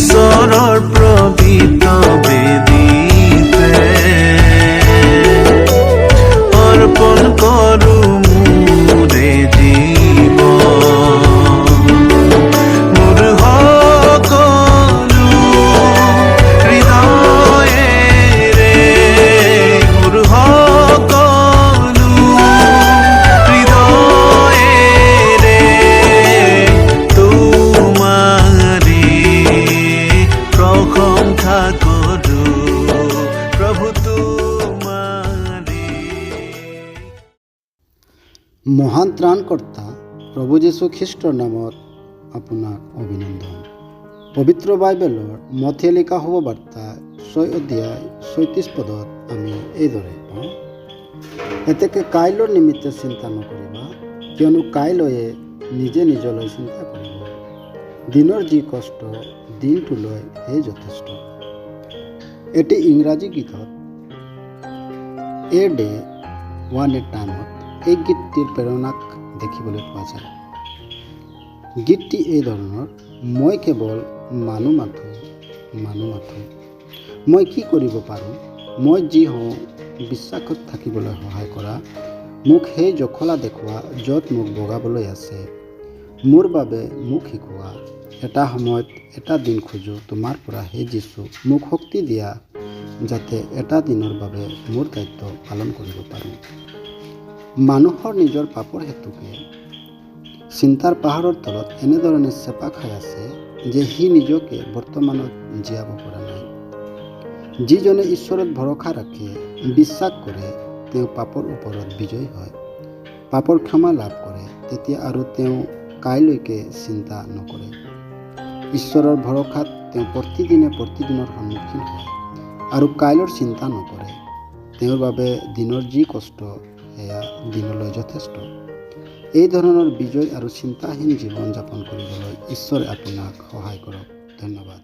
ঈশ্বৰৰ প্ৰবিত বেদীতে অৰ্পণ কৰো মোৰে জীৱন, মোৰ সকলো হৃদয়েৰে, মোৰ সকলো হৃদয়েৰে তোমাৰে প্ৰশংসা কৰো প্ৰভু তোমাৰে। মহান ত্ৰাণকৰ্তা প্ৰভু যীশু খ্ৰীষ্টৰ নামত আপোনাক অভিনন্দন। পবিত্ৰ বাইবেলৰ মথিয়ে লিখা শুভবাৰ্তা 6 অধ্যায় 37 পদত আমি এইদৰে পাওঁ, এতেকে কাইলৈৰ নিমিত্তে চিন্তা নকৰিবা, কিয়নো কাইলৈয়ে নিজে নিজলৈ চিন্তা কৰিব। দিনৰ যি কষ্ট দিনটোলৈ সেই যথেষ্ট। এটি ইংৰাজী গীতত এ ডে ওৱান এ টাইমত এই গীতটিৰ প্ৰেৰণাক দেখিবলৈ পোৱা যায়। গীতটি এই ধৰণৰ, মই কেৱল মানুহ মাথো, মই কি কৰিব পাৰোঁ, মই যি হওঁ বিশ্বাসত থাকিবলৈ সহায় কৰা, মোক সেই জখলা দেখুওৱা য'ত মোক বগাবলৈ আছে, মোৰ বাবে মোক শিকোৱা, এটা সময়ত এটা দিন খোজোঁ তোমাৰ পৰা হে যীশু, মোক শক্তি দিয়া যাতে এটা দিনৰ বাবে মোৰ দায়িত্ব পালন কৰিব পাৰোঁ। মানুহৰ নিজৰ পাপৰ হেতুকে চিন্তাৰ পাহাৰৰ তলত এনেধৰণে চেপা খাই আছে যে সি নিজকে বৰ্তমানত জীয়াব পৰা নাই। যিজনে ঈশ্বৰত ভৰসা ৰাখে, বিশ্বাস কৰে, তেওঁ পাপৰ ওপৰত বিজয়ী হয়, পাপৰ ক্ষমা লাভ কৰে, তেতিয়া আৰু তেওঁ কাইলৈকে চিন্তা নকৰে। ঈশ্বৰৰ ভৰসাত তেওঁ প্ৰতিদিনৰ সন্মুখীন হয় আৰু কাইলৈৰ চিন্তা নকৰে। তেওঁৰ বাবে দিনৰ যি কষ্ট সেয়া দিনলৈ যথেষ্ট। এই ধৰণৰ বিজয় আৰু চিন্তাহীন জীৱন যাপন কৰিবলৈ ঈশ্বৰে আপোনাক সহায় কৰক। ধন্যবাদ।